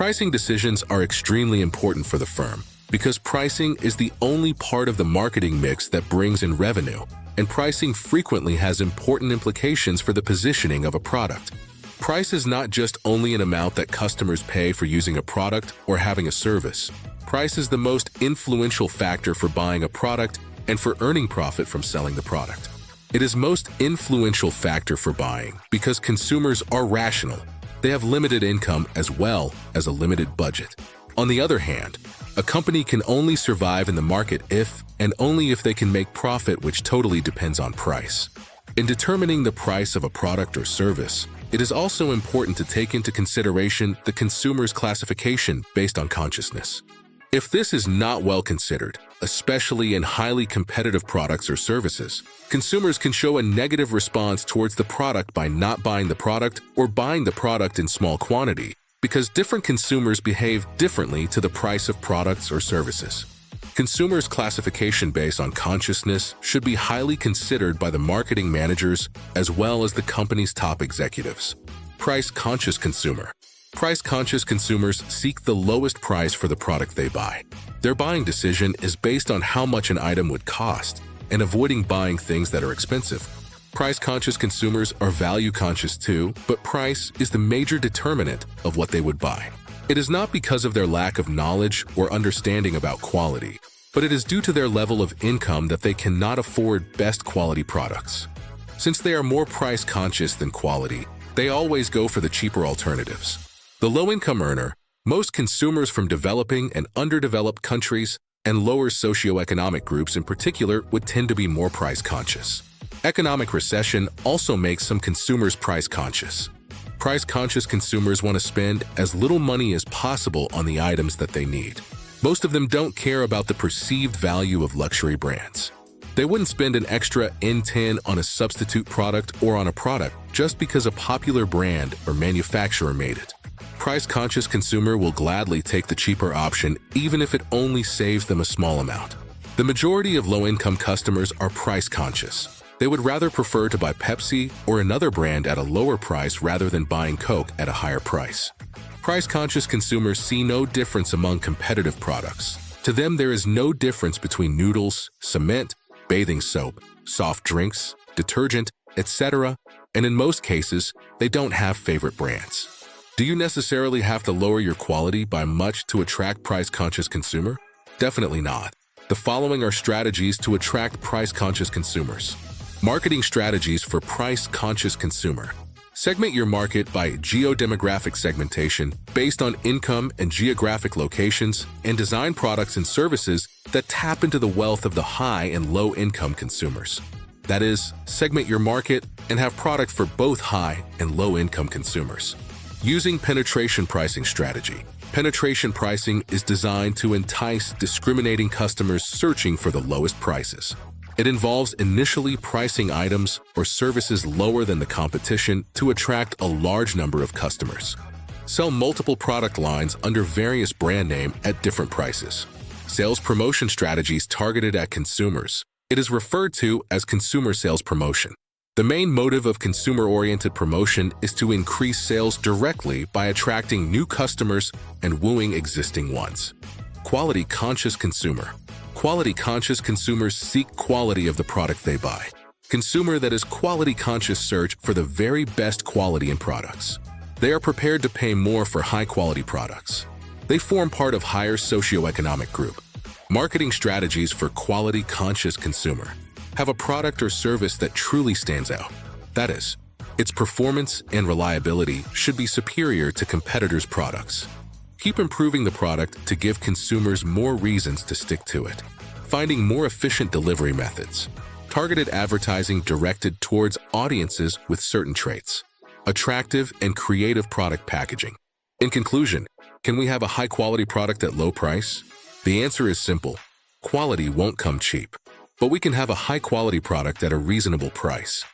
Pricing decisions are extremely important for the firm because pricing is the only part of the marketing mix that brings in revenue, and pricing frequently has important implications for the positioning of a product. Price is not just only an amount that customers pay for using a product or having a service. Price is the most influential factor for buying a product and for earning profit from selling the product. It is most influential factor for buying because consumers are rational. They have limited income as well as a limited budget. On the other hand, a company can only survive in the market if and only if they can make profit, which totally depends on price. In determining the price of a product or service, it is also important to take into consideration the consumer's classification based on consciousness. If this is not well considered, especially in highly competitive products or services, consumers can show a negative response towards the product by not buying the product or buying the product in small quantity, because different consumers behave differently to the price of products or services. Consumers' classification based on consciousness should be highly considered by the marketing managers as well as the company's top executives. Price-conscious consumer. Price-conscious consumers seek the lowest price for the product they buy. Their buying decision is based on how much an item would cost and avoiding buying things that are expensive. Price-conscious consumers are value-conscious too, but price is the major determinant of what they would buy. It is not because of their lack of knowledge or understanding about quality, but it is due to their level of income that they cannot afford best quality products. Since they are more price-conscious than quality, they always go for the cheaper alternatives. The low-income earner, most consumers from developing and underdeveloped countries and lower socioeconomic groups in particular would tend to be more price-conscious. Economic recession also makes some consumers price-conscious. Price-conscious consumers want to spend as little money as possible on the items that they need. Most of them don't care about the perceived value of luxury brands. They wouldn't spend an extra N10 on a substitute product or on a product just because a popular brand or manufacturer made it. Price-conscious consumer will gladly take the cheaper option even if it only saves them a small amount. The majority of low-income customers are price-conscious. They would rather prefer to buy Pepsi or another brand at a lower price rather than buying Coke at a higher price. Price-conscious consumers see no difference among competitive products. To them, there is no difference between noodles, cement, bathing soap, soft drinks, detergent, etc., and in most cases, they don't have favorite brands. Do you necessarily have to lower your quality by much to attract price-conscious consumer? Definitely not. The following are strategies to attract price-conscious consumers. Marketing strategies for price-conscious consumer. Segment your market by geodemographic segmentation based on income and geographic locations, and design products and services that tap into the wealth of the high and low-income consumers. That is, segment your market and have product for both high and low-income consumers. Using penetration pricing strategy. Penetration pricing is designed to entice discriminating customers searching for the lowest prices. It involves initially pricing items or services lower than the competition to attract a large number of customers. Sell multiple product lines under various brand name at different prices. Sales promotion strategies targeted at consumers. It is referred to as consumer sales promotion. The main motive of consumer-oriented promotion is to increase sales directly by attracting new customers and wooing existing ones. Quality-conscious consumer. Quality-conscious consumers seek quality of the product they buy. Consumer that is quality-conscious search for the very best quality in products. They are prepared to pay more for high-quality products. They form part of higher socioeconomic group. Marketing strategies for quality-conscious consumer. Have a product or service that truly stands out. That is, its performance and reliability should be superior to competitors' products. Keep improving the product to give consumers more reasons to stick to it. Finding more efficient delivery methods. Targeted advertising directed towards audiences with certain traits. Attractive and creative product packaging. In conclusion, can we have a high-quality product at low price? The answer is simple. Quality won't come cheap. But we can have a high-quality product at a reasonable price.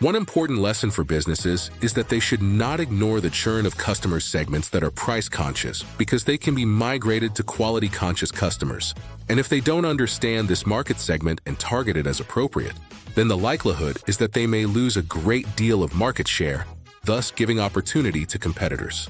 One important lesson for businesses is that they should not ignore the churn of customer segments that are price-conscious because they can be migrated to quality-conscious customers. And if they don't understand this market segment and target it as appropriate, then the likelihood is that they may lose a great deal of market share, thus giving opportunity to competitors.